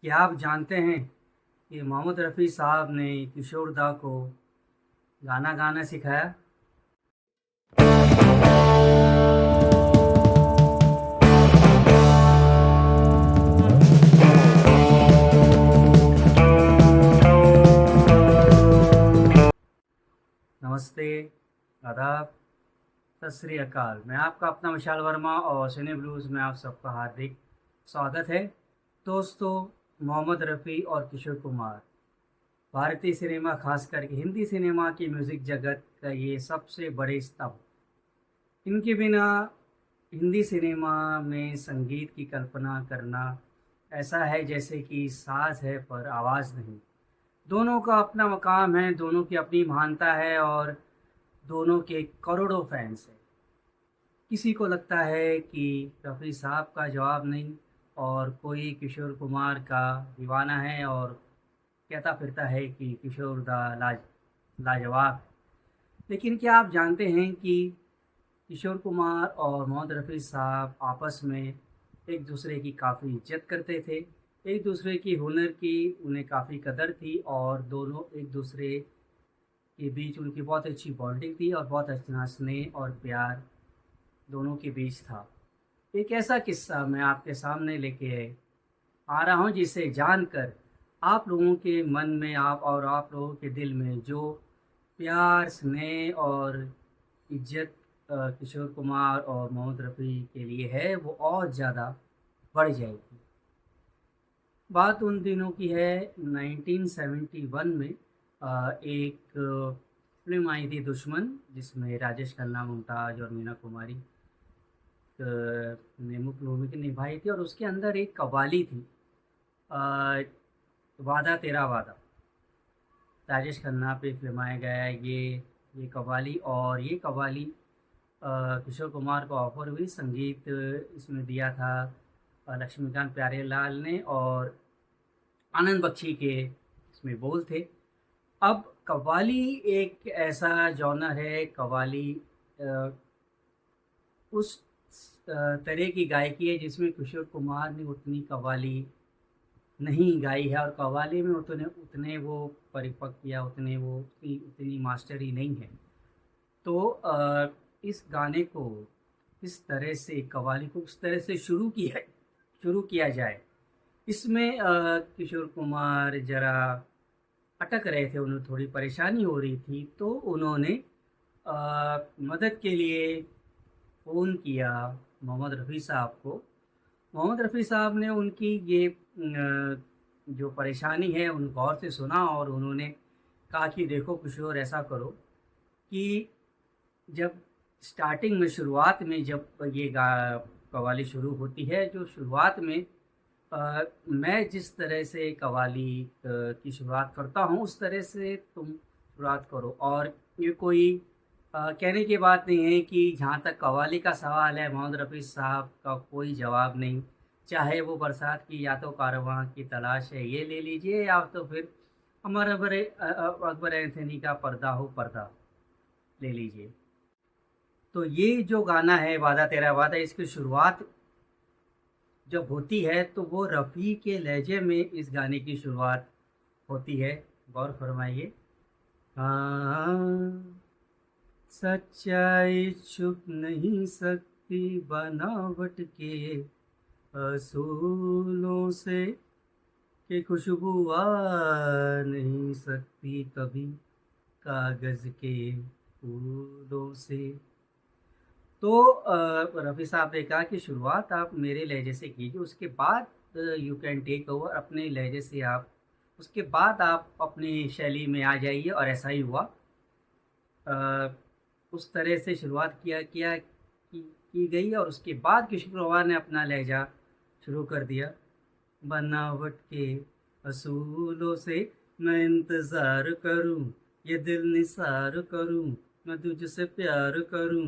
क्या आप जानते हैं कि मोहम्मद रफ़ी साहब ने किशोर दा को गाना गाना सिखाया? नमस्ते, आदाब, सत श्री अकाल। मैं आपका अपना विशाल वर्मा और सिने ब्लूज़ में आप सबका हार्दिक स्वागत है। दोस्तों, मोहम्मद रफ़ी और किशोर कुमार भारतीय सिनेमा, खास करके हिंदी सिनेमा की म्यूज़िक जगत का ये सबसे बड़े स्तंभ। इनके बिना हिंदी सिनेमा में संगीत की कल्पना करना ऐसा है जैसे कि साज़ है पर आवाज़ नहीं। दोनों का अपना मकाम है, दोनों की अपनी महानता है और दोनों के करोड़ों फैंस हैं। किसी को लगता है कि रफ़ी साहब का जवाब नहीं और कोई किशोर कुमार का दीवाना है और कहता फिरता है कि किशोर दा लाजवाब। लेकिन क्या आप जानते हैं कि किशोर कुमार और मोहम्मद रफ़ी साहब आपस में एक दूसरे की काफ़ी इज्जत करते थे, एक दूसरे की हुनर की उन्हें काफ़ी कदर थी और दोनों एक दूसरे के बीच उनकी बहुत अच्छी बॉन्डिंग थी और बहुत अच्छा स्नेह और प्यार दोनों के बीच था। एक ऐसा किस्सा मैं आपके सामने लेके आ रहा हूँ जिसे जानकर आप लोगों के मन में आप लोगों के दिल में जो प्यार, स्नेह और इज्जत किशोर कुमार और मोहम्मद रफ़ी के लिए है वो और ज़्यादा बढ़ जाएगी। बात उन दिनों की है 1971 में एक फ़िल्म आई थी दुश्मन, जिसमें राजेश खन्ना, मुमताज़ और मीना कुमारी ने मुख्य भूमिका निभाई थी और उसके अंदर एक कव्वाली थी, अ, वादा तेरा वादा। राजेश खन्ना पे फ़िल्माया गया है ये कव्वाली और ये कव्वाली किशोर कुमार को ऑफ़र हुई। संगीत इसमें दिया था लक्ष्मीकांत प्यारेलाल ने और आनंद बख्शी के इसमें बोल थे। अब कव्वाली एक ऐसा जॉनर है, कव्वाली अ, उस तरह की गायकी है जिसमें किशोर कुमार ने उतनी कव्वाली नहीं गाई है और कव्वाली में उतने उतने वो परिपक्व या उतने वो उतनी उतनी मास्टरी नहीं है। तो इस गाने को किस तरह से, कव्वाली को किस तरह से शुरू किया जाए, इसमें किशोर कुमार ज़रा अटक रहे थे, उन्हें थोड़ी परेशानी हो रही थी, तो उन्होंने मदद के लिए फ़ोन किया मोहम्मद रफ़ी साहब को। मोहम्मद रफ़ी साहब ने उनकी ये जो परेशानी है उन गौर से सुना और उन्होंने कहा कि देखो किशोर, ऐसा करो कि जब स्टार्टिंग में, शुरुआत में जब ये गा कव्वाली शुरू होती है, जो शुरुआत में मैं जिस तरह से कव्वाली की शुरुआत करता हूँ उस तरह से तुम शुरुआत करो। और ये कोई कहने की बात नहीं है कि जहाँ तक कव्वाली का सवाल है, मोहम्मद रफ़ी साहब का कोई जवाब नहीं। चाहे वो बरसात की या तो कारवां की तलाश है ये ले लीजिए, या तो फिर अमर अकबर एंथनी का पर्दा हो पर्दा ले लीजिए। तो ये जो गाना है वादा तेरा वादा, इसकी शुरुआत जब होती है तो वो रफ़ी के लहजे में इस गाने की शुरुआत होती है। गौर फरमाइए। हाँ, सच्चाई छुप नहीं सकती बनावट के असूलों से, कि खुशबू आ नहीं सकती कभी कागज़ के फूलों से। तो रफ़ी साहब ने कहा कि शुरुआत आप मेरे लहजे से कीजिए, उसके बाद यू कैन टेक ओवर, अपने लहजे से आप उसके बाद आप अपनी शैली में आ जाइए। और ऐसा ही हुआ। अ, उस तरह से शुरुआत की गई और उसके बाद किशोर कुमार ने अपना लहजा शुरू कर दिया। बनावट के असूलों से मैं इंतज़ार करूं, ये दिल निसार करूं, मैं तुझसे प्यार करूं,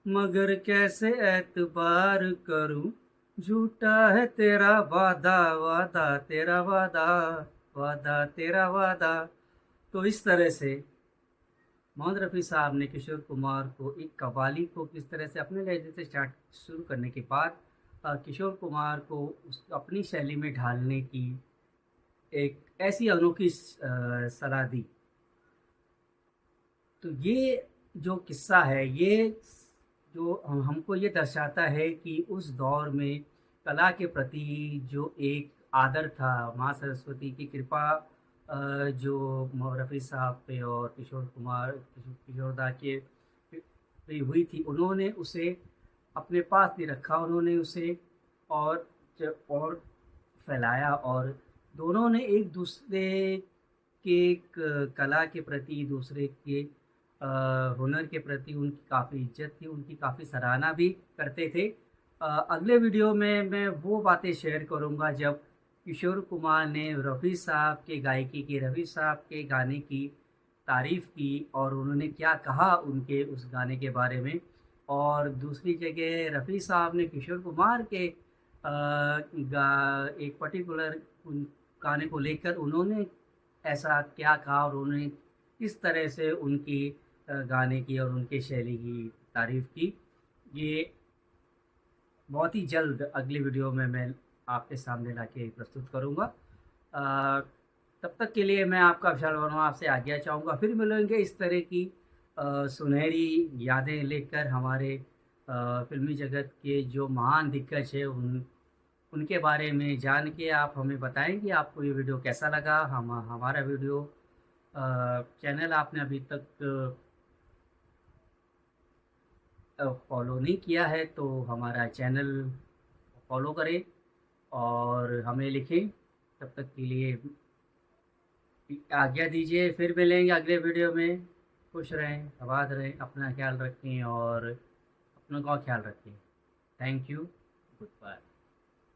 मगर कैसे एतबार करूं, झूठा है तेरा वादा, वादा तेरा वादा, वादा तेरा वादा। तो इस तरह से मोहम्मद रफ़ी साहब ने किशोर कुमार को एक कव्वाली को किस तरह से अपने लहजे से स्टार्ट शुरू करने के बाद किशोर कुमार को उस अपनी शैली में ढालने की एक ऐसी अनोखी सलाह दी। तो ये जो किस्सा है, ये जो हमको ये दर्शाता है कि उस दौर में कला के प्रति जो एक आदर था, माँ सरस्वती की कृपा जो रफ़ी साहब पे और किशोर दा के पे हुई थी, उन्होंने उसे अपने पास नहीं रखा, उन्होंने उसे और और फैलाया, और दोनों ने एक दूसरे के कला के प्रति, दूसरे के हुनर के प्रति उनकी काफ़ी इज्जत थी, उनकी काफ़ी सराहना भी करते थे। अगले वीडियो में मैं वो बातें शेयर करूँगा जब किशोर कुमार ने रफ़ी साहब के गायकी की, रफ़ी साहब के गाने की तारीफ़ की और उन्होंने क्या कहा उनके उस गाने के बारे में। और दूसरी जगह रफ़ी साहब ने किशोर कुमार के एक पर्टिकुलर उन गाने को लेकर उन्होंने ऐसा क्या कहा और उन्होंने किस तरह से उनकी गाने की और उनके शैली की तारीफ़ की। ये बहुत ही जल्द अगली वीडियो में मैं आपके सामने लाके प्रस्तुत करूँगा। तब तक के लिए मैं आपका विशाल वर्मा आपसे आज्ञा चाहूँगा। फिर मिलेंगे इस तरह की सुनहरी यादें लेकर हमारे फ़िल्मी जगत के जो महान दिग्गज हैं उनके बारे में जान के आप हमें बताएँ कि आपको ये वीडियो कैसा लगा। हमारा वीडियो चैनल आपने अभी तक फॉलो नहीं किया है तो हमारा चैनल फॉलो करें और हमें लिखें। तब तक के लिए आज्ञा दीजिए, फिर मिलेंगे अगले वीडियो में। खुश रहें, आबाद रहें, अपना ख्याल रखें और अपनों का ख्याल रखें। Thank you, good bye.